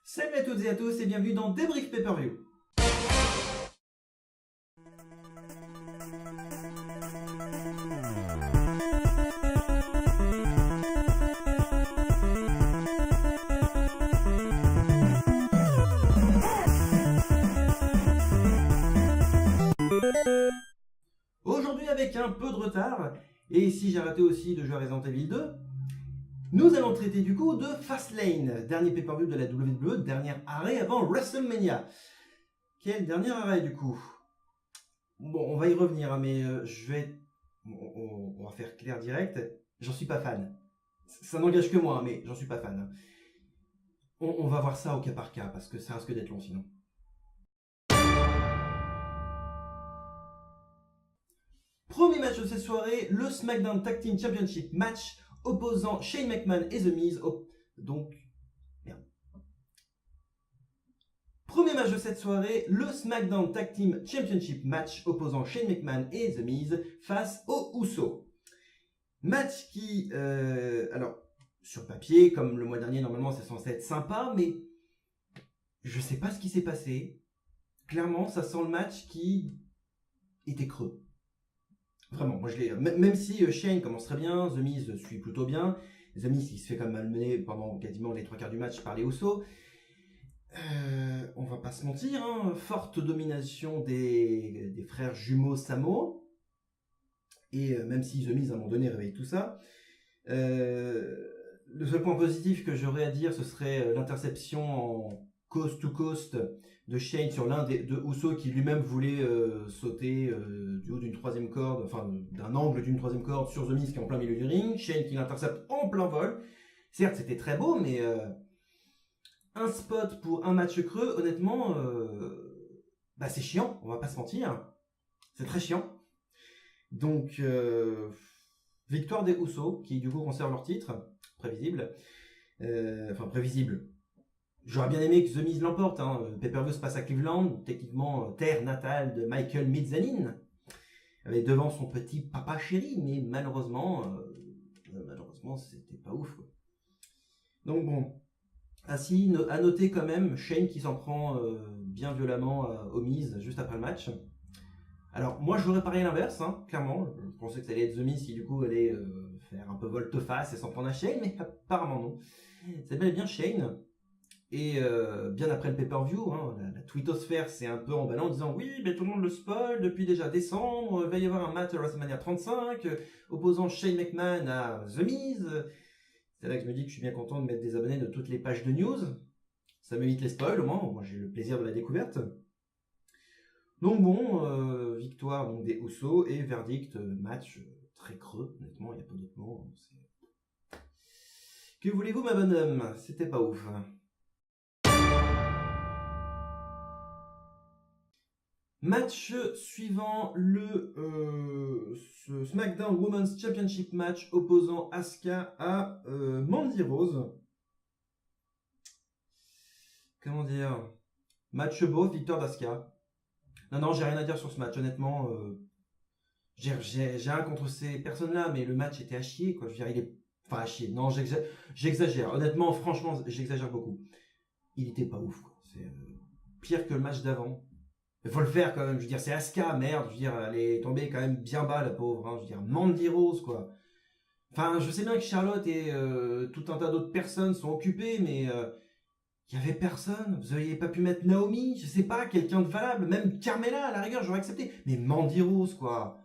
Salut à toutes et à tous et bienvenue dans Débrief Pay-Per-View. Aujourd'hui avec un peu de retard, et si j'ai raté aussi de jouer à Resident Evil 2, nous allons traiter du coup de Fastlane, dernier pay-per-view de la WWE, dernier arrêt avant WrestleMania. Quel dernier arrêt du coup? Bon, on va y revenir, mais on va faire clair direct, j'en suis pas fan. Ça n'engage que moi, mais j'en suis pas fan. On va voir ça au cas par cas, parce que ça risque d'être long sinon. Premier match de cette soirée, le SmackDown Tag Team Championship match opposant Shane McMahon et The Miz. Premier match de cette soirée, le SmackDown Tag Team Championship match opposant Shane McMahon et The Miz face aux Usos. Match qui, alors, sur papier, comme le mois dernier, normalement c'est censé être sympa, mais je sais pas ce qui s'est passé. Clairement, ça sent le match qui était creux. Vraiment, moi même si Shane commence très bien, The Miz suit plutôt bien, The Miz il se fait quand même malmener pendant quasiment les 3/4 du match par les Usos. On va pas se mentir, hein, forte domination des frères jumeaux Samo. Et même si The Miz à un moment donné réveille tout ça, le seul point positif que j'aurais à dire, ce serait l'interception en coast to coast de Shane sur l'un des deux Usos qui lui-même voulait sauter du haut d'une troisième corde, enfin d'un angle d'une troisième corde sur The Miz qui est en plein milieu du ring. Shane qui l'intercepte en plein vol. Certes, c'était très beau, mais un spot pour un match creux, honnêtement, c'est chiant, on va pas se mentir. C'est très chiant. Donc, victoire des Usos qui du coup conservent leur titre, prévisible. Prévisible. J'aurais bien aimé que The Miz l'emporte. Le pay-per-view se passe à Cleveland, techniquement terre natale de Michael Mizanin, avec devant son petit papa chéri, mais malheureusement, c'était pas ouf, quoi. Donc bon, à noter quand même Shane qui s'en prend bien violemment au Miz juste après le match. Alors moi j'aurais parié l'inverse, clairement. Je pensais que ça allait être The Miz qui du coup allait faire un peu volte-face et s'en prendre à Shane, mais apparemment non. C'est bel et bien Shane. Et bien après le pay-per-view, la twittosphère s'est un peu emballée en disant oui, mais tout le monde le spoil depuis déjà décembre, il va y avoir un match à WrestleMania 35 opposant Shane McMahon à The Miz. C'est là que je me dis que je suis bien content de mettre des abonnés de toutes les pages de news. Ça m'évite les spoils au moins, moi j'ai le plaisir de la découverte. Donc bon, victoire donc, des Usos et verdict, match très creux, honnêtement, il n'y a pas d'autre mot. Que voulez-vous ma bonhomme? C'était pas ouf. Match suivant, ce SmackDown Women's Championship match opposant Asuka à Mandy Rose. Comment dire? Match beau, victoire d'Asuka. Non, j'ai rien à dire sur ce match, honnêtement. J'ai rien contre ces personnes-là, mais le match était à chier, quoi. Je veux dire, il est... Enfin, à chier. Non, j'exagère. Honnêtement, franchement, j'exagère beaucoup. Il était pas ouf, quoi. C'est pire que le match d'avant. Il faut le faire quand même, je veux dire, c'est Asuka, merde, je veux dire, elle est tombée quand même bien bas, la pauvre, je veux dire, Mandy Rose, quoi. Enfin, je sais bien que Charlotte et tout un tas d'autres personnes sont occupées, mais il y avait personne, vous auriez pas pu mettre Naomi, je sais pas, quelqu'un de valable, même Carmella, à la rigueur, j'aurais accepté, mais Mandy Rose, quoi.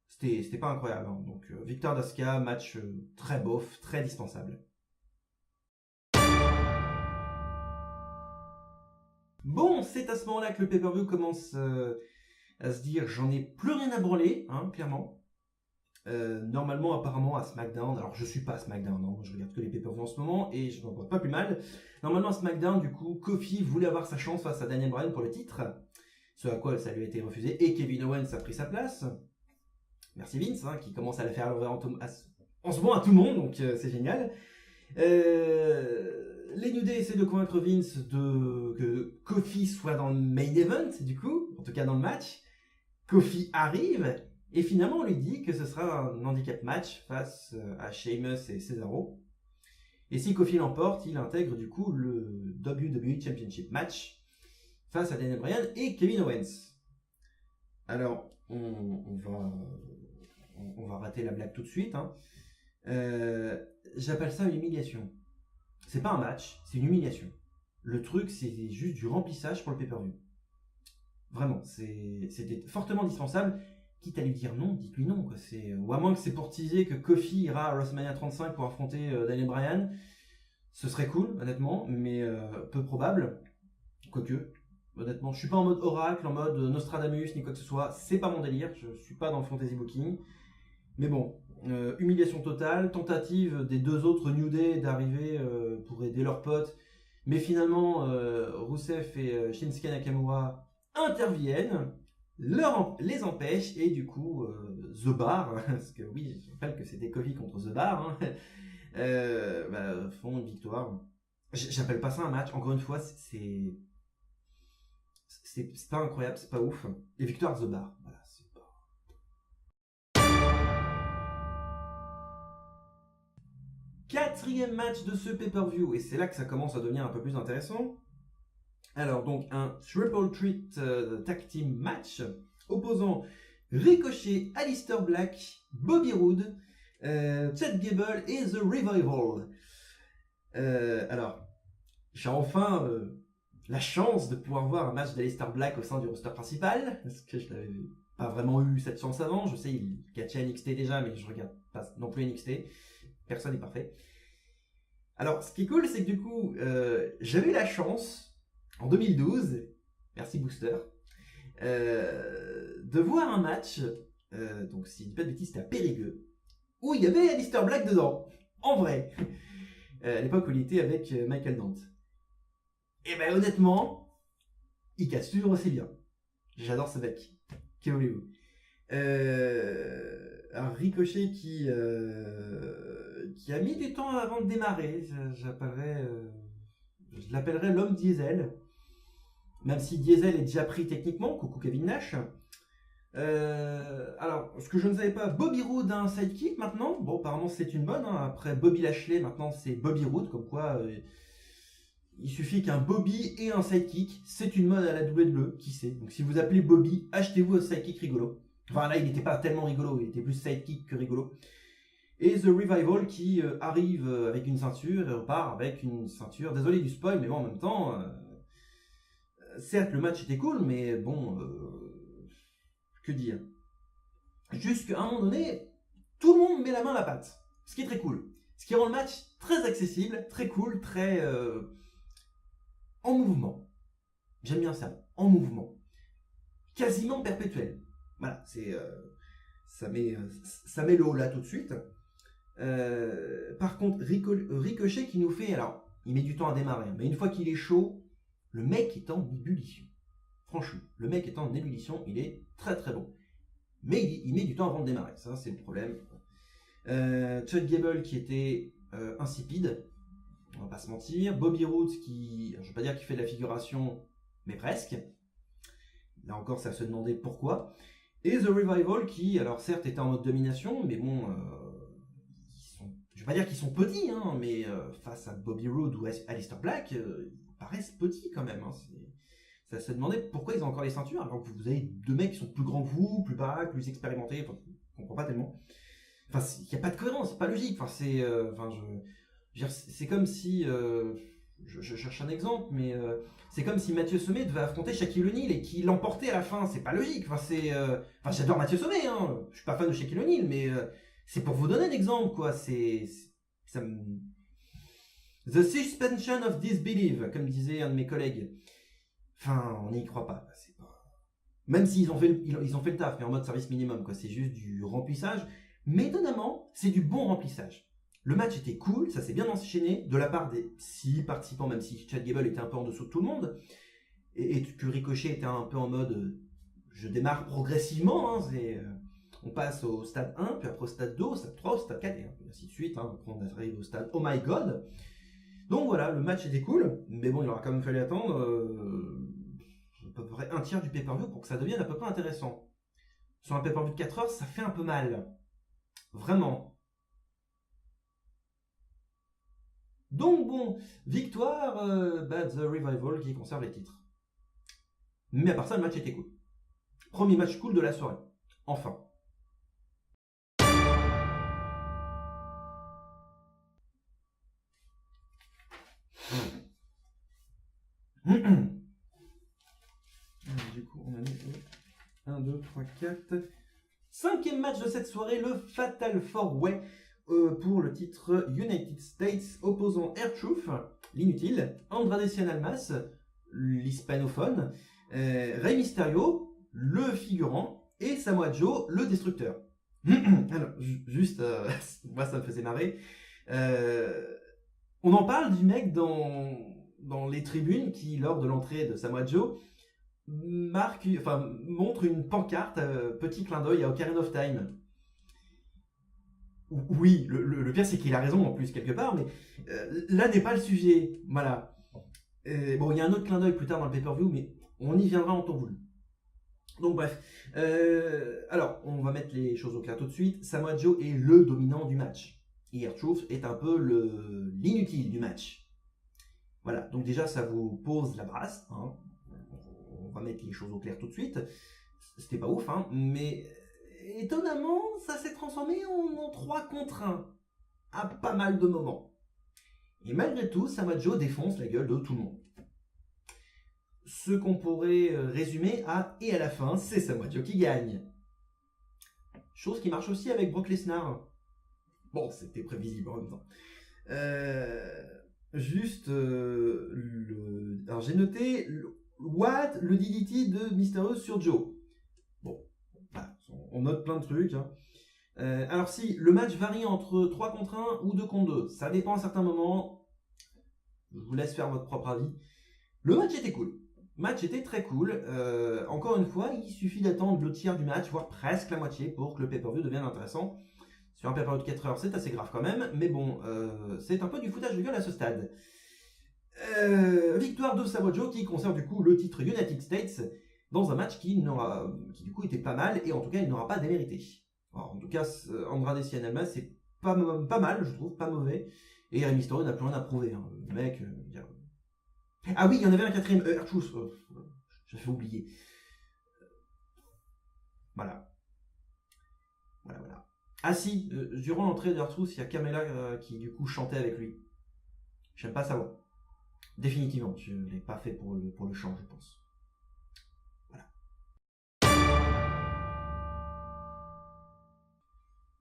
C'était pas incroyable, donc victoire d'Asuka, match très bof, très dispensable. Bon, c'est à ce moment-là que le pay-per-view commence à se dire j'en ai plus rien à branler, clairement. Normalement, apparemment, à SmackDown, alors je suis pas à SmackDown, je regarde que les pay-per-view en ce moment et je m'en vois pas plus mal. Normalement, à SmackDown, du coup, Kofi voulait avoir sa chance face à Daniel Bryan pour le titre, ce à quoi ça lui a été refusé et Kevin Owens a pris sa place. Merci Vince, qui commence à la faire en ce moment à tout le monde, donc c'est génial. Les New Day essaient de convaincre Vince que Kofi soit dans le main event, du coup, en tout cas dans le match. Kofi arrive, et finalement on lui dit que ce sera un handicap match face à Sheamus et Cesaro. Et si Kofi l'emporte, il intègre du coup le WWE Championship match face à Daniel Bryan et Kevin Owens. Alors, on va rater la blague tout de suite. Hein. J'appelle ça une humiliation. C'est pas un match, c'est une humiliation. Le truc, c'est juste du remplissage pour le pay-per-view. Vraiment, c'était fortement indispensable. Quitte à lui dire non, dites-lui non. Quoi. Ou à moins que c'est pour teaser que Kofi ira à WrestleMania 35 pour affronter Daniel Bryan. Ce serait cool, honnêtement, mais peu probable. Quoique, honnêtement, je suis pas en mode oracle, en mode Nostradamus, ni quoi que ce soit. C'est pas mon délire, je suis pas dans le fantasy booking. Mais bon, humiliation totale, tentative des deux autres New Day d'arriver pour aider leurs potes. Mais finalement, Rusev et Shinsuke Nakamura interviennent, les empêchent, et du coup, The Bar, parce que oui, je rappelle que c'était Kofi contre The Bar, hein, font une victoire. J'appelle pas ça un match, encore une fois, c'est pas incroyable, c'est pas ouf. Et victoire The Bar, voilà, c'est pas... Quatrième match de ce pay-per-view, et c'est là que ça commence à devenir un peu plus intéressant. Alors donc un Triple Threat Tag Team match opposant Ricochet, Aleister Black, Bobby Roode, Chad Gable et The Revival. Alors, j'ai enfin la chance de pouvoir voir un match d'Aleister Black au sein du roster principal, parce que je n'avais pas vraiment eu cette chance avant. Je sais, il catchait NXT déjà, mais je regarde pas non plus NXT. Personne n'est parfait. Alors, ce qui est cool, c'est que du coup, j'avais eu la chance, en 2012, merci Booster, de voir un match, donc si je dis pas de bêtises, c'était à Périgueux, où il y avait Aleister Black dedans, en vrai, à l'époque où il était avec Michael Dante. Et ben honnêtement, il casse toujours aussi bien. J'adore ce mec. Que voulez-vous? Un Ricochet qui a mis du temps avant de démarrer. Je l'appellerais l'homme diesel. Même si Diesel est déjà pris techniquement, coucou Kevin Nash. Alors, ce que je ne savais pas, Bobby Roode a un sidekick maintenant. Bon, apparemment c'est une bonne. Hein. Après Bobby Lashley, maintenant c'est Bobby Roode. Comme quoi, il suffit qu'un Bobby ait un sidekick. C'est une mode à la WWE, qui sait. Donc si vous appelez Bobby, achetez-vous un sidekick rigolo. Enfin là, il n'était pas tellement rigolo, il était plus sidekick que rigolo. Et The Revival qui arrive avec une ceinture et repart avec une ceinture. Désolé du spoil, mais bon, en même temps... certes, le match était cool, mais bon, que dire? Jusqu'à un moment donné, tout le monde met la main à la pâte, ce qui est très cool. Ce qui rend le match très accessible, très cool, très en mouvement. J'aime bien ça, en mouvement. Quasiment perpétuel. Voilà, ça met le haut là tout de suite. Par contre, Ricochet qui nous fait, alors, il met du temps à démarrer, mais une fois qu'il est chaud, le mec est en ébullition. Franchement, le mec est en ébullition, il est très très bon. Mais il met du temps avant de démarrer, ça c'est le problème. Chad Gable qui était insipide, on va pas se mentir. Bobby Roode qui, je vais pas dire qu'il fait de la figuration, mais presque. Là encore, c'est à se demander pourquoi. Et The Revival qui, alors certes, était en mode domination, mais bon, je vais pas dire qu'ils sont petits, hein, mais face à Bobby Roode ou Aleister Black, ils paraissent petits quand même. Hein, ça se demandait pourquoi ils ont encore les ceintures, alors que vous avez deux mecs qui sont plus grands que vous, plus baraques, plus expérimentés, enfin, je comprends pas tellement. Enfin, il n'y a pas de cohérence, c'est pas logique. Enfin, c'est comme si, je cherche un exemple, mais c'est comme si Mathieu Sommet devait affronter Shaquille O'Neal et qu'il l'emportait à la fin. C'est pas logique. Enfin, j'adore Mathieu Sommet, hein. Je suis pas fan de Shaquille O'Neal, mais c'est pour vous donner un exemple, quoi. The suspension of disbelief, comme disait un de mes collègues. Enfin, on n'y croit pas. Même s'ils ont fait le taf, mais en mode service minimum, quoi. C'est juste du remplissage. Mais étonnamment, c'est du bon remplissage. Le match était cool, ça s'est bien enchaîné de la part des 6 participants, même si Chad Gable était un peu en dessous de tout le monde, et que Ricochet était un peu en mode je démarre progressivement, hein, on passe au stade 1, puis après au stade 2, au stade 3, au stade 4, et ainsi de suite, hein, après on arrive au stade Oh My God. Donc voilà, le match était cool, mais bon, il aura quand même fallu attendre à peu près un tiers du pay-per-view pour que ça devienne à peu près intéressant. Sur un pay-per-view de 4 heures, ça fait un peu mal. Vraiment. Donc bon, victoire, The Revival qui conserve les titres. Mais à part ça, le match était cool. Premier match cool de la soirée. Enfin. Du coup, on a mis 1, 2, 3, 4. Cinquième match de cette soirée, le Fatal 4-Way pour le titre United States opposant R-Truth, l'inutile, Andrade Cien Almas, l'hispanophone, Rey Mysterio, le figurant, et Samoa Joe, le destructeur. Alors, juste, moi ça me faisait marrer. On en parle du mec dans les tribunes qui, lors de l'entrée de Samoa Joe, montre une pancarte, petit clin d'œil à Ocarina of Time. Oui, le pire c'est qu'il a raison en plus quelque part, mais là n'est pas le sujet. Voilà. Bon, il y a un autre clin d'œil plus tard dans le pay-per-view, mais on y viendra en temps voulu. Donc bref. Alors, on va mettre les choses au clair tout de suite. Samoa Joe est le dominant du match. Et R-Truth est un peu l'inutile du match. Voilà, donc déjà ça vous pose la brasse, hein. On va mettre les choses au clair tout de suite. C'était pas ouf, hein, mais étonnamment, ça s'est transformé en 3 contre 1 à pas mal de moments. Et malgré tout, Samoa Joe défonce la gueule de tout le monde. Ce qu'on pourrait résumer à et à la fin, c'est Samoa Joe qui gagne. Chose qui marche aussi avec Brock Lesnar. Bon, c'était prévisible en même temps. Alors j'ai noté le DDT de Mysterio sur Joe. Bon, voilà, on note plein de trucs. Hein. Alors si, le match varie entre 3 contre 1 ou 2 contre 2. Ça dépend à certains moments. Je vous laisse faire votre propre avis. Le match était cool. Le match était très cool. Encore une fois, il suffit d'attendre le tiers du match, voire presque la moitié, pour que le pay-per-view devienne intéressant. Sur un pay-per-view de 4 heures, c'est assez grave quand même, mais bon, c'est un peu du foutage de gueule à ce stade. Victoire de Samoa Joe qui conserve du coup le titre United States dans un match qui du coup était pas mal, et en tout cas il n'aura pas démérité. Alors, en tout cas, Andrade Cien Almas c'est pas mal, je trouve, pas mauvais, et Rey Mysterio n'a plus rien à prouver. Hein. Le mec, ah oui, il y en avait un quatrième, R-Truth, j'avais oublié. Voilà. Ah si, durant l'entrée d'R-Truth, il y a Carmella qui du coup chantait avec lui. J'aime pas sa voix. Définitivement, je ne l'ai pas fait pour le chant, je pense. Voilà.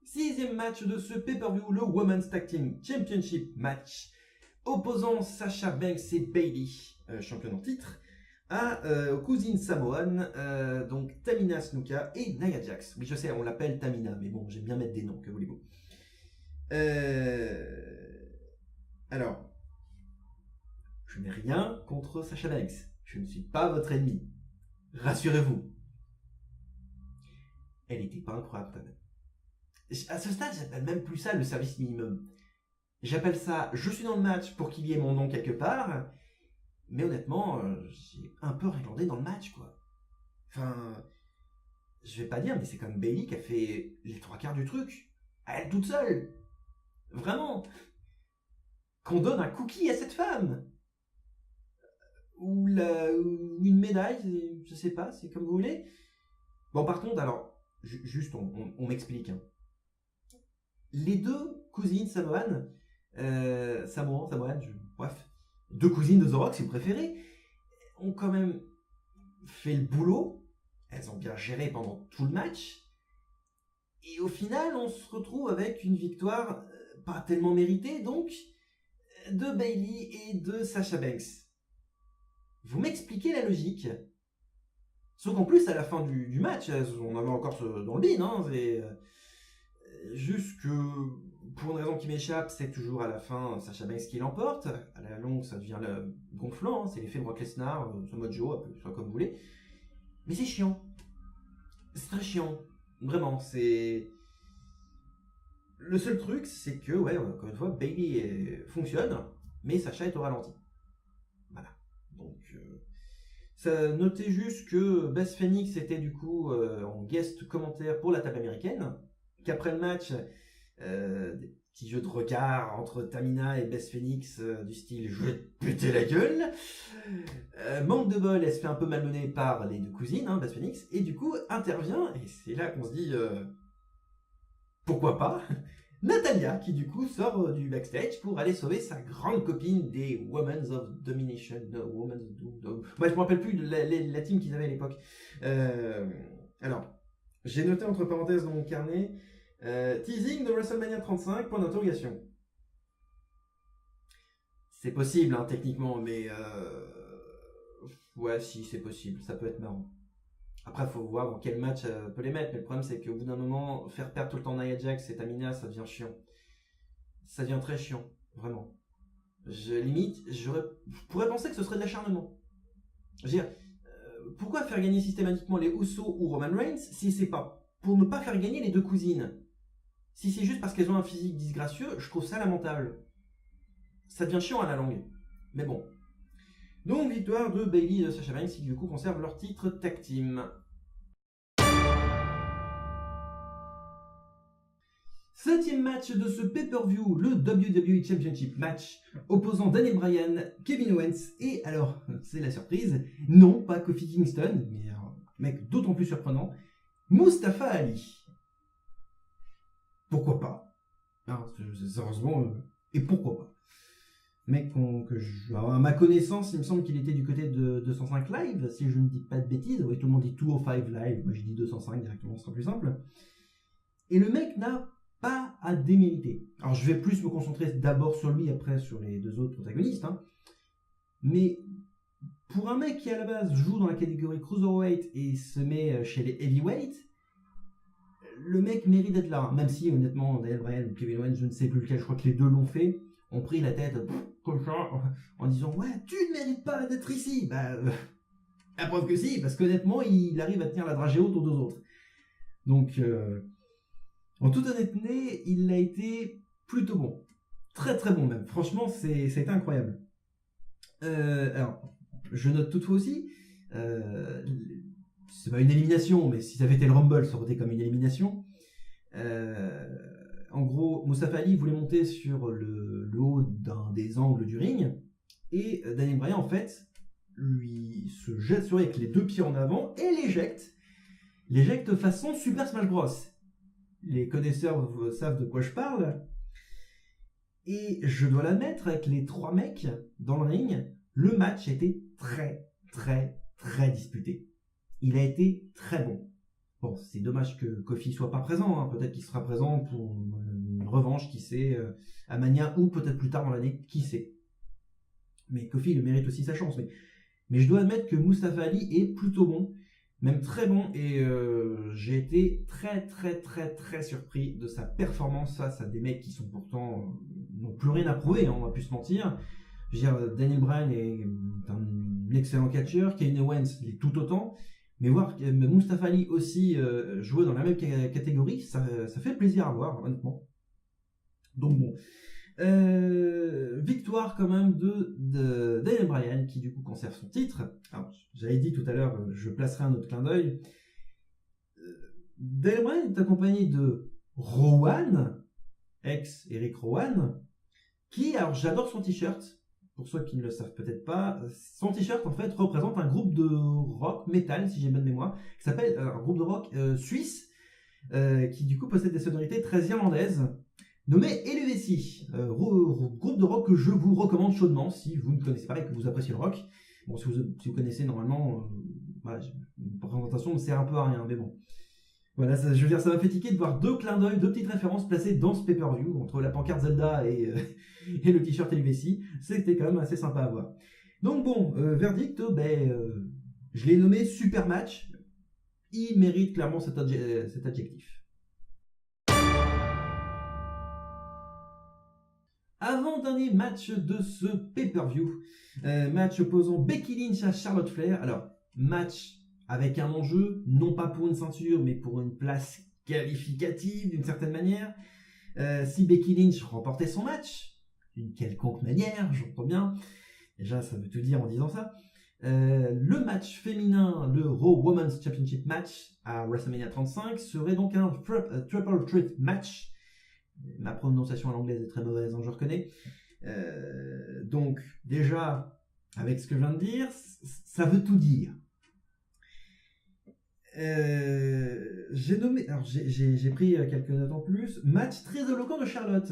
6e match de ce pay-per-view, le Women's Tag Team Championship match, opposant Sasha Banks et Bayley, championne en titre, aux cousines samoanes, donc Tamina Snuka et Nia Jax. Oui, je sais, on l'appelle Tamina, mais bon, j'aime bien mettre des noms, que voulez-vous. Alors, je n'ai rien contre Sasha Banks. Je ne suis pas votre ennemi. Rassurez-vous. Elle n'était pas incroyable quand même. À ce stade, j'appelle même plus ça le service minimum. J'appelle ça, je suis dans le match pour qu'il y ait mon nom quelque part. Mais honnêtement, j'ai un peu regardé dans le match, quoi. Enfin, je vais pas dire, mais c'est comme Bayley qui a fait les 3 quarts du truc. À elle toute seule. Vraiment. Qu'on donne un cookie à cette femme. Ou une médaille, je sais pas, c'est comme vous voulez. Bon, par contre, alors, juste, on m'explique. Hein. Les 2 cousines samoanes, bref, 2 cousines de The Rock, si vous préférez, ont quand même fait le boulot. Elles ont bien géré pendant tout le match. Et au final, on se retrouve avec une victoire pas tellement méritée, donc, de Bayley et de Sasha Banks. Vous m'expliquez la logique. Sauf qu'en plus, à la fin du match, on avait encore dans le bin, hein, c'est juste que, pour une raison qui m'échappe, c'est toujours à la fin Sasha Banks qui l'emporte. À la longue, ça devient gonflant, hein, c'est l'effet Brock Lesnar, Samoa Joe, appelez ça comme vous voulez. Mais c'est chiant. C'est très chiant. Vraiment, c'est... Le seul truc, c'est que, ouais, encore une fois, Bayley fonctionne, mais Sasha est au ralenti. Voilà. Donc, ça notait juste que Beth Phoenix était du coup en guest commentaire pour la table américaine, qu'après le match, petit jeu de regard entre Tamina et Beth Phoenix du style je vais te péter la gueule. Manque de bol, elle se fait un peu malmener par les deux cousines, hein, Beth Phoenix, et du coup intervient, et c'est là qu'on se dit pourquoi pas, Natalya qui du coup sort du backstage pour aller sauver sa grande copine des Women's of Domination. Moi je me rappelle plus de la team qu'ils avaient à l'époque. Alors, j'ai noté entre parenthèses dans mon carnet teasing de WrestleMania 35, point d'interrogation. C'est possible hein, techniquement, mais ouais si c'est possible, ça peut être marrant. Après, il faut voir dans quel match peut les mettre. Mais le problème, c'est qu'au bout d'un moment, faire perdre tout le temps Nia Jax et Tamina, ça devient chiant. Ça devient très chiant, vraiment. Je pourrais penser que ce serait de l'acharnement. Je veux dire, pourquoi faire gagner systématiquement les Usos ou Roman Reigns si c'est pas pour ne pas faire gagner les deux cousines? Si c'est juste parce qu'elles ont un physique disgracieux, je trouve ça lamentable. Ça devient chiant à la longue. Mais bon. Donc, victoire de Bayley et de Sasha Banks qui du coup conservent leur titre tag team. Septième match de ce pay-per-view, le WWE Championship match opposant Daniel Bryan, Kevin Owens et alors, c'est la surprise, non pas Kofi Kingston, mais un mec d'autant plus surprenant, Mustafa Ali. Pourquoi pas hein, sérieusement, et pourquoi pas mec à ma connaissance, il me semble qu'il était du côté de 205 Live, si je ne dis pas de bêtises. Oui, tout le monde dit 205 Live, moi je dis 205 directement, ce sera plus simple. Et le mec n'a pas à démériter. Alors je vais plus me concentrer d'abord sur lui, après sur les deux autres protagonistes. Hein. Mais pour un mec qui à la base joue dans la catégorie Cruiserweight et se met chez les Heavyweight, le mec mérite d'être là. Même si honnêtement, Daniel Bryan ou Kevin Owens, je ne sais plus lequel, je crois que les deux l'ont fait, ont pris la tête comme ça en disant ouais tu ne mérites pas d'être ici. Bah la preuve que si, parce qu'honnêtement il arrive à tenir la dragée haute aux deux autres. Donc en toute honnêteté il a été plutôt bon, très très bon même. Franchement c'était incroyable. Alors je note toutefois aussi c'est pas une élimination, mais si ça avait été le Rumble ça aurait été comme une élimination. En gros, Mustafa Ali voulait monter sur le haut d'un des angles du ring et Daniel Bryan en fait lui se jette sur lui avec les deux pieds en avant et l'éjecte façon Super Smash Bros. Les connaisseurs savent de quoi je parle. Et je dois l'admettre, avec les trois mecs dans le ring, le match a été très très très disputé. Il a été très bon. Bon, c'est dommage que Kofi soit pas présent. Hein. Peut-être qu'il sera présent pour une revanche, qui sait, à Mania ou peut-être plus tard dans l'année, qui sait. Mais Kofi, il mérite aussi sa chance. Mais je dois admettre que Mustafa Ali est plutôt bon, même très bon, et j'ai été très très très très surpris de sa performance face à des mecs qui sont pourtant n'ont plus rien à prouver. Hein, on va plus se mentir. Je veux dire, Daniel Bryan est un excellent catcheur, Kevin Owens l'est tout autant. Mais voir Mustafa Ali aussi jouer dans la même catégorie, ça fait plaisir à voir, honnêtement. Donc bon. Victoire quand même de Daniel Bryan, qui du coup conserve son titre. Alors, j'avais dit tout à l'heure, je placerai un autre clin d'œil. Daniel Bryan est accompagné de Rowan, ex-Eric Rowan, qui, alors j'adore son t-shirt. Pour ceux qui ne le savent peut-être pas, son t-shirt en fait représente un groupe de rock metal, si j'ai bonne mémoire, qui s'appelle un groupe de rock suisse, qui du coup possède des sonorités très irlandaises, nommé LVC, groupe de rock que je vous recommande chaudement si vous ne connaissez pas et que vous appréciez le rock. Bon, si vous connaissez normalement, voilà, une présentation me sert un peu à rien, mais bon. Voilà, je veux dire, ça m'a fait tiquer de voir deux clins d'œil, deux petites références placées dans ce pay-per-view, entre la pancarte Zelda et le t-shirt LVC. C'était quand même assez sympa à voir. Donc bon, verdict, je l'ai nommé super match. Il mérite clairement cet adjectif. Avant-dernier match de ce pay-per-view. Match opposant Becky Lynch à Charlotte Flair. Alors, match avec un enjeu, non pas pour une ceinture, mais pour une place qualificative d'une certaine manière. Si Becky Lynch remportait son match, d'une quelconque manière, j'entends bien, déjà ça veut tout dire en disant ça, le match féminin, le Raw Women's Championship match à WrestleMania 35 serait donc un triple threat match Ma prononciation à l'anglaise est très mauvaise, hein, je reconnais. Donc, déjà, avec ce que je viens de dire, ça veut tout dire. J'ai pris quelques notes en plus. Match très éloquent de Charlotte.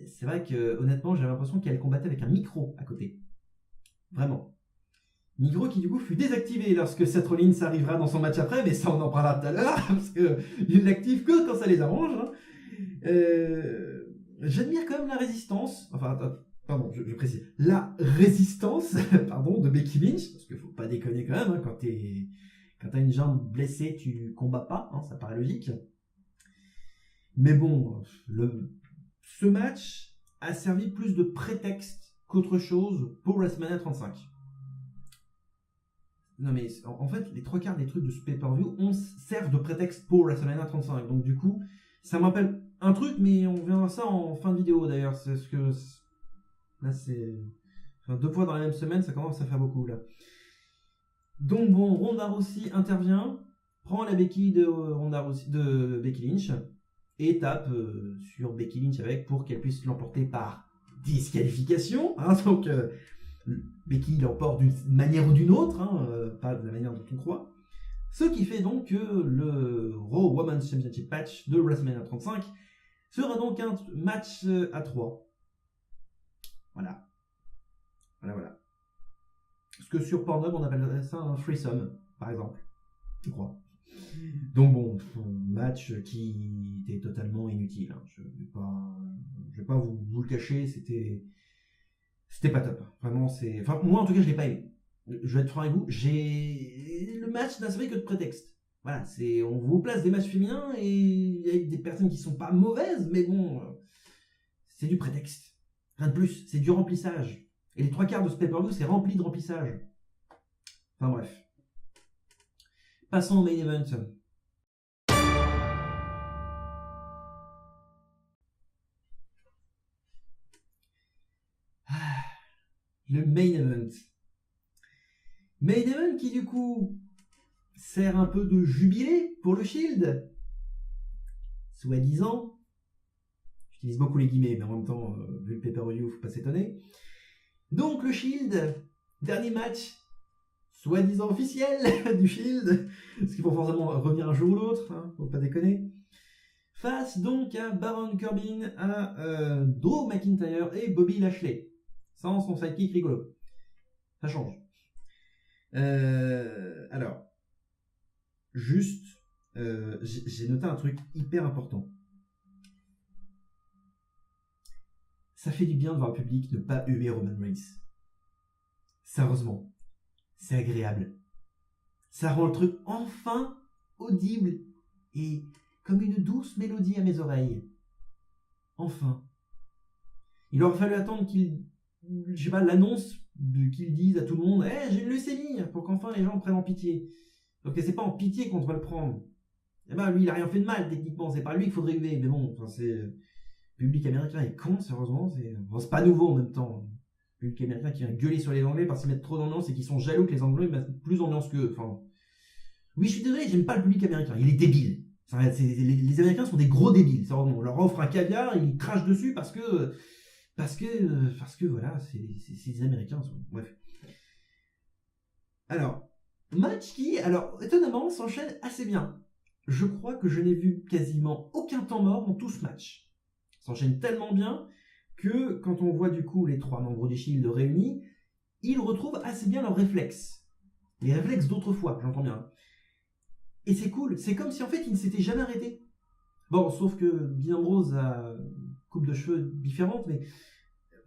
C'est vrai que, honnêtement, j'avais l'impression qu'elle combattait avec un micro à côté. Vraiment. Micro qui, du coup, fut désactivé lorsque Seth Rollins arrivera dans son match après, mais ça, on en parlera tout à l'heure, parce qu'il l'active que quand ça les arrange. Hein. J'admire quand même la résistance. Enfin, pardon, je précise. La résistance, pardon, de Becky Lynch, parce qu'il faut pas déconner quand même, hein, quand t'as une jambe blessée, tu combats pas, hein, ça paraît logique. Mais bon, ce match a servi plus de prétexte qu'autre chose pour WrestleMania 35. Non mais en fait, les trois quarts des trucs de ce pay-per-view servent de prétexte pour WrestleMania 35. Donc du coup, ça me rappelle un truc, mais on verra ça en fin de vidéo d'ailleurs. C'est ce que là c'est, enfin, 2 fois dans la même semaine, ça commence à faire beaucoup là. Donc bon, Ronda Rousey intervient, prend la béquille de Becky Lynch et tape sur Becky Lynch avec pour qu'elle puisse l'emporter par disqualification. Hein, donc Becky l'emporte d'une manière ou d'une autre, hein, pas de la manière dont on croit. Ce qui fait donc que le Raw Women's Championship match de WrestleMania 35 sera donc un match à 3. Voilà. Parce que sur Pornhub, on appelle ça un threesome, par exemple. Je crois. Donc bon, match qui était totalement inutile. Hein. Je vais pas vous le cacher, c'était pas top. Vraiment, enfin, moi en tout cas, je l'ai pas aimé. Je vais être franc avec vous, le match n'a servi que de prétexte. Voilà, on vous place des matchs féminins et avec des personnes qui sont pas mauvaises, mais bon, c'est du prétexte. Rien de plus, c'est du remplissage. Et les 3 quarts de ce pay-per-view, c'est rempli de remplissage. Enfin bref. Passons au main event. Le main event. Main event qui du coup sert un peu de jubilé pour le Shield. Soi-disant. J'utilise beaucoup les guillemets, mais en même temps, vu le pay-per-view, faut pas s'étonner. Donc le Shield, dernier match, soi-disant officiel du Shield, parce qu'il faut forcément revenir un jour ou l'autre, hein, faut pas déconner. Face donc à Baron Corbin, à Drew McIntyre et Bobby Lashley. Sans son sidekick rigolo. Ça change. Alors, juste, j'ai noté un truc hyper important. Ça fait du bien de voir le public ne pas huer Roman Reigns. Sérieusement, c'est agréable. Ça rend le truc enfin audible et comme une douce mélodie à mes oreilles. Enfin. Il aurait fallu attendre l'annonce qu'ils disent à tout le monde « j'ai une leucémie !» pour qu'enfin les gens prennent en pitié. Donc c'est pas en pitié qu'on devrait le prendre. Eh ben lui il a rien fait de mal techniquement, c'est pas lui qu'il faudrait huer, mais bon, enfin, c'est... Le public américain est con, sérieusement, c'est pas nouveau en même temps. Le public américain qui vient gueuler sur les Anglais parce qu'ils mettent trop d'ambiance et qu'ils sont jaloux que les Anglais mettent plus d'ambiance qu'eux. Enfin... Oui, je suis désolé, j'aime pas le public américain, il est débile. Les Américains sont des gros débiles, sérieusement. On leur offre un caviar, ils crachent dessus parce que voilà, c'est des Américains. Bref. Alors, match qui, étonnamment, s'enchaîne assez bien. Je crois que je n'ai vu quasiment aucun temps mort dans tout ce match. S'enchaîne tellement bien que quand on voit du coup les 3 membres du Shield réunis, ils retrouvent assez bien leurs réflexes. Les réflexes d'autrefois, j'entends bien. Et c'est cool, c'est comme si en fait ils ne s'étaient jamais arrêtés. Bon, sauf que Dean Ambrose a une coupe de cheveux différente, mais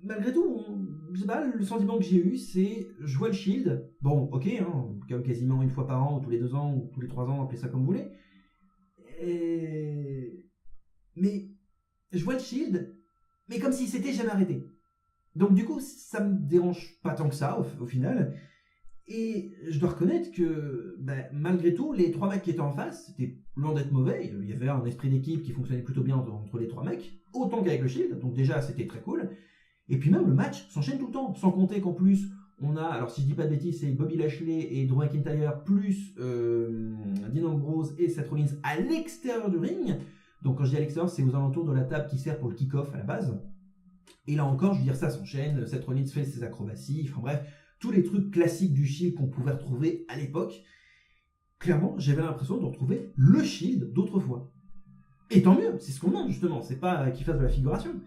malgré tout, je sais pas, le sentiment que j'ai eu, c'est je vois le Shield, bon, ok, hein, comme quasiment une fois par an, ou tous les 2 ans, ou tous les 3 ans, appelez ça comme vous voulez. Mais je vois le Shield, mais comme s'il s'était jamais arrêté. Donc du coup, ça me dérange pas tant que ça, au final. Et je dois reconnaître que, malgré tout, les 3 mecs qui étaient en face, c'était loin d'être mauvais. Il y avait un esprit d'équipe qui fonctionnait plutôt bien entre les 3 mecs, autant qu'avec le Shield, donc déjà c'était très cool. Et puis même le match s'enchaîne tout le temps, sans compter qu'en plus on a, alors si je dis pas de bêtises, c'est Bobby Lashley et Drew McIntyre plus Dean Ambrose et Seth Rollins à l'extérieur du ring. Donc quand je dis à l'extérieur, c'est aux alentours de la table qui sert pour le kick-off à la base. Et là encore, je veux dire, ça s'enchaîne, Seth Rollins fait ses acrobaties, enfin bref, tous les trucs classiques du Shield qu'on pouvait retrouver à l'époque. Clairement, j'avais l'impression de retrouver le Shield d'autrefois. Et tant mieux, c'est ce qu'on demande justement, c'est pas qu'il fasse de la figuration.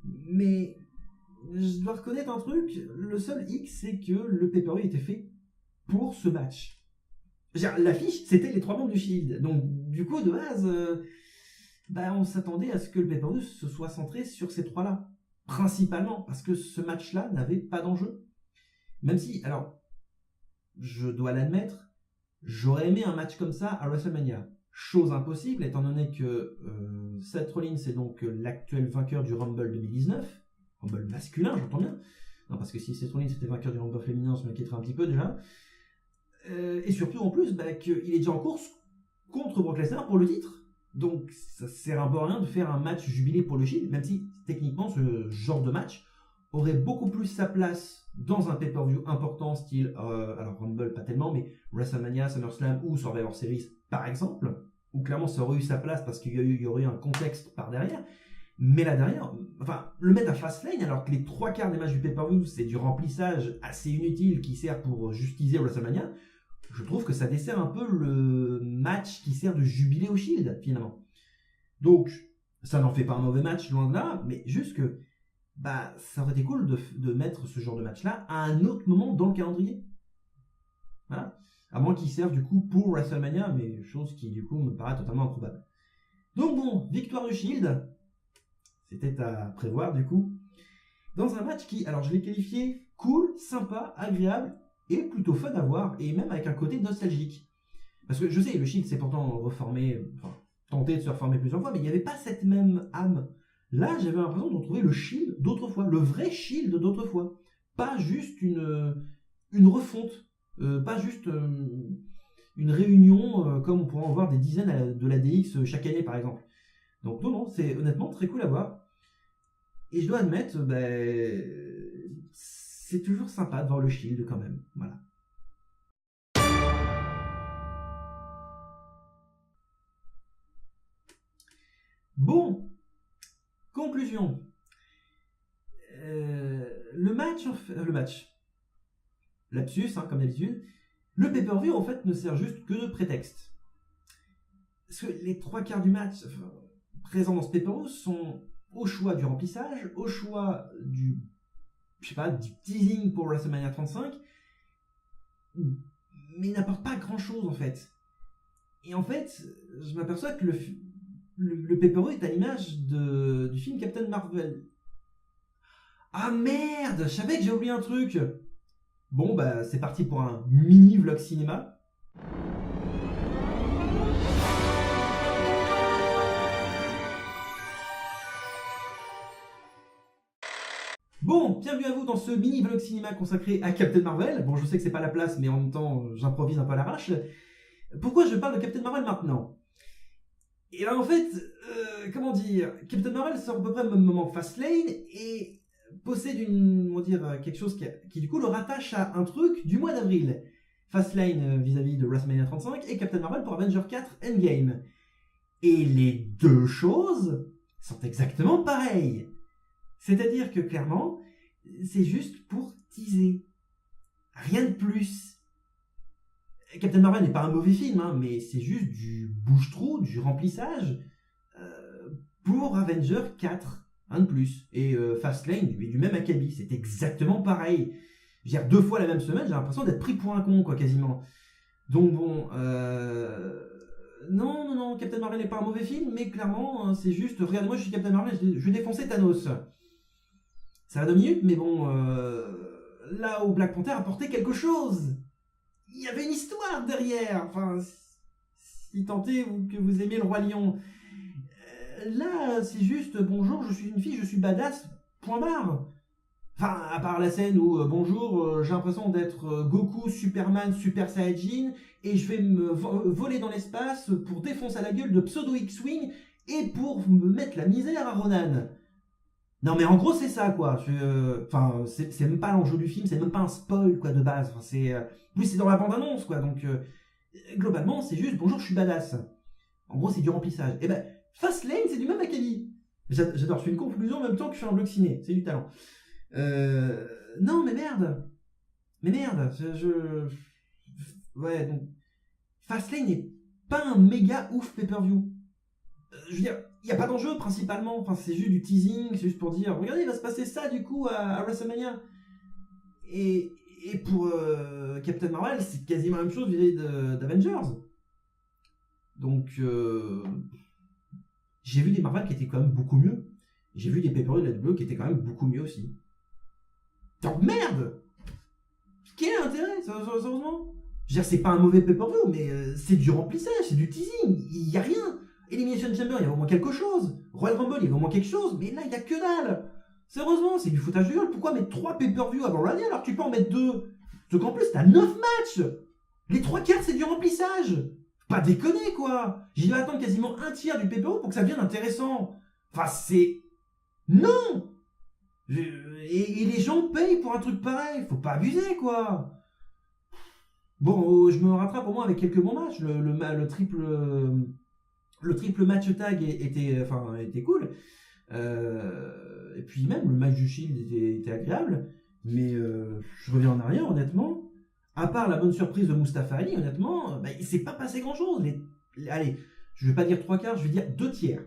Mais je dois reconnaître un truc, le seul X, c'est que le pay-per-view était fait pour ce match. L'affiche, c'était les 3 membres du Shield. Donc du coup, de base, on s'attendait à ce que le pay-per-view se soit centré sur ces 3-là. Principalement, parce que ce match-là n'avait pas d'enjeu. Même si, alors, je dois l'admettre, j'aurais aimé un match comme ça à WrestleMania. Chose impossible, étant donné que Seth Rollins est donc l'actuel vainqueur du Rumble 2019. Rumble masculin, j'entends bien. Non, parce que si Seth Rollins était vainqueur du Rumble féminin, ça m'inquiéterait un petit peu déjà. Et surtout, en plus, qu'il est déjà en course contre Brock Lesnar pour le titre. Donc, ça sert un peu à rien de faire un match jubilé pour le Shield, même si, techniquement, ce genre de match aurait beaucoup plus sa place dans un pay-per-view important, style, alors Rumble pas tellement, mais WrestleMania, SummerSlam ou Survivor Series, par exemple, où clairement ça aurait eu sa place parce qu'il y aurait eu un contexte par derrière. Mais là derrière, le mettre à Fastlane, alors que les 3/4 des matchs du pay-per-view, c'est du remplissage assez inutile qui sert pour justifier WrestleMania, je trouve que ça dessert un peu le match qui sert de jubilé au Shield, finalement. Donc, ça n'en fait pas un mauvais match, loin de là, mais juste que ça aurait été cool de mettre ce genre de match-là à un autre moment dans le calendrier. Voilà. À moins qu'il serve du coup pour WrestleMania, mais chose qui du coup me paraît totalement improbable. Donc bon, victoire du Shield. C'était à prévoir du coup. Dans un match qui, alors je l'ai qualifié cool, sympa, agréable et plutôt fun à voir, et même avec un côté nostalgique. Parce que je sais, le Shield s'est pourtant reformé, tenté de se reformer plusieurs fois, mais il n'y avait pas cette même âme. Là, j'avais l'impression de retrouver le Shield d'autrefois, le vrai Shield d'autrefois. Pas juste une refonte, pas juste une réunion comme on pourrait en voir des dizaines de la DX chaque année par exemple. Donc non, c'est honnêtement très cool à voir. Et je dois admettre, c'est toujours sympa de voir le Shield quand même. Voilà. Bon, conclusion. Le match. Lapsus, comme d'habitude. Le pay-per-view, en fait, ne sert juste que de prétexte. Parce que les 3/4 du match présents dans ce pay-per-view sont au choix du remplissage, au choix du teasing pour WrestleMania 35, mais ils n'apportent pas grand-chose, en fait. Et en fait, je m'aperçois que le pay-per-view est à l'image du film Captain Marvel. Ah merde, je savais que j'ai oublié un truc. Bon, c'est parti pour un mini vlog cinéma. Bon, bienvenue à vous dans ce mini vlog cinéma consacré à Captain Marvel. Bon, je sais que c'est pas la place, mais en même temps, j'improvise un peu à l'arrache. Pourquoi je parle de Captain Marvel maintenant ? Et là, en fait, comment dire, Captain Marvel sort à peu près au même moment que Fastlane et possède quelque chose qui du coup le rattache à un truc du mois d'avril. Fastlane vis-à-vis de WrestleMania 35 et Captain Marvel pour Avengers 4 Endgame. Et les deux choses sont exactement pareilles. C'est-à-dire que clairement, c'est juste pour teaser. Rien de plus. Captain Marvel n'est pas un mauvais film, mais c'est juste du bouche-trou, du remplissage pour Avengers 4, un de plus. Et Fastlane, du même acabit, c'est exactement pareil. Je veux dire, 2 fois la même semaine, j'ai l'impression d'être pris pour un con, quoi, quasiment. Donc bon, non, Captain Marvel n'est pas un mauvais film, mais clairement, c'est juste, regarde, moi je suis Captain Marvel, je vais défoncer Thanos. Ça va 2 minutes, mais bon, là où Black Panther apportait quelque chose. Il y avait une histoire derrière. Enfin, si tant est que vous aimez le Roi Lion. Là, c'est juste, bonjour, je suis une fille, je suis badass, point barre. Enfin, à part la scène où, bonjour, j'ai l'impression d'être Goku, Superman, Super Saiyajin, et je vais me voler dans l'espace pour défoncer à la gueule de Pseudo X-Wing, et pour me mettre la misère à Ronan. Non mais en gros c'est ça quoi. C'est même pas l'enjeu du film, c'est même pas un spoil quoi de base. Oui c'est dans la bande annonce quoi. Donc globalement c'est juste bonjour je suis badass. En gros c'est du remplissage. Et Fastlane, c'est du même acabit. J'adore, je fais une conclusion en même temps que je fais un blog ciné, c'est du talent. Non, mais merde. Mais merde, Ouais, donc... Fastlane n'est pas un méga ouf pay-per-view. Je veux dire, il n'y a pas d'enjeu principalement, enfin c'est juste du teasing, c'est juste pour dire, regardez, il va se passer ça du coup à WrestleMania. Et pour Captain Marvel, c'est quasiment la même chose vis-à-vis d'Avengers. Donc, j'ai vu des Marvel qui étaient quand même beaucoup mieux. J'ai vu des pay-per-view de la WWE qui étaient quand même beaucoup mieux aussi. Donc merde! Quel est l'intérêt, sérieusement? Je veux dire, c'est pas un mauvais pay-per-view, mais c'est du remplissage, c'est du teasing, il y a rien. Elimination Chamber, il y avait au moins quelque chose. Royal Rumble, il y avait au moins quelque chose, mais là, il y a que dalle. Sérieusement, c'est du foutage de gueule. Pourquoi mettre 3 pay-per-view avant l'année alors que tu peux en mettre 2? Sauf qu'en plus, t'as 9 matchs. Les 3 quarts, c'est du remplissage. Pas déconner, quoi. J'y vais attendre quasiment un tiers du pay-per-view pour que ça devienne intéressant. Enfin, c'est... Non. Et les gens payent pour un truc pareil. Faut pas abuser, quoi. Bon, je me rattrape au moins avec quelques bons matchs. Le triple match tag était cool. Et puis même le match du Shield était agréable. Mais je reviens en arrière, honnêtement. À part la bonne surprise de Mustafa Ali, honnêtement, il s'est pas passé grand chose. Allez, je vais pas dire 3 quarts, je vais dire 2 tiers.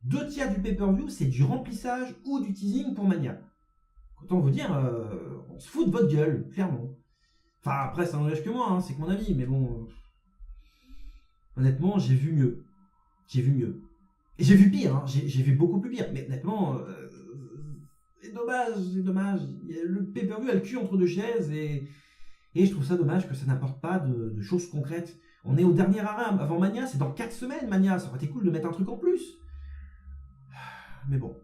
2 tiers du pay-per-view, c'est du remplissage ou du teasing pour Mania. Autant vous dire, on se fout de votre gueule, clairement. Enfin, après, ça n'engage que moi, hein, c'est que mon avis, mais bon. Honnêtement, j'ai vu mieux. J'ai vu mieux. Et j'ai vu pire, hein, j'ai vu beaucoup plus pire. Mais honnêtement, c'est dommage. Le pay-per-view a le cul entre deux chaises et je trouve ça dommage que ça n'apporte pas de choses concrètes. On est au dernier arrêt avant Mania, c'est dans 4 semaines Mania, ça aurait été cool de mettre un truc en plus. Mais bon.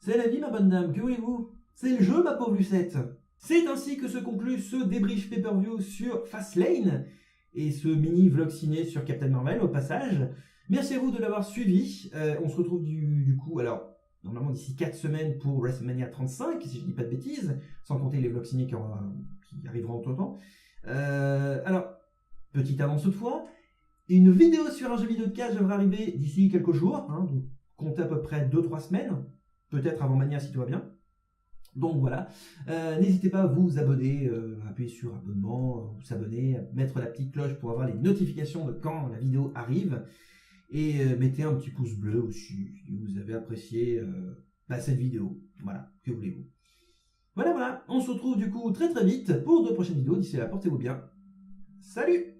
C'est la vie, ma bonne dame, que voulez-vous? C'est le jeu, ma pauvre Lucette. C'est ainsi que se conclut ce débrief pay-per-view sur Fastlane et ce mini vlog ciné sur Captain Marvel au passage. Merci à vous de l'avoir suivi. On se retrouve du coup, alors, normalement d'ici 4 semaines pour WrestleMania 35, si je dis pas de bêtises, sans compter les vlogs ciné qui arriveront entre temps. Alors, petite annonce toutefois, une vidéo sur un jeu vidéo de catch devrait arriver d'ici quelques jours, hein, donc comptez à peu près 2-3 semaines, peut-être avant Mania si tout va bien. Donc voilà, n'hésitez pas à vous abonner, appuyer sur abonnement, vous abonner, mettre la petite cloche pour avoir les notifications de quand la vidéo arrive. Et mettez un petit pouce bleu aussi si vous avez apprécié cette vidéo. Voilà, que voulez-vous. Voilà, on se retrouve du coup très vite pour de prochaines vidéos. D'ici là, portez-vous bien. Salut!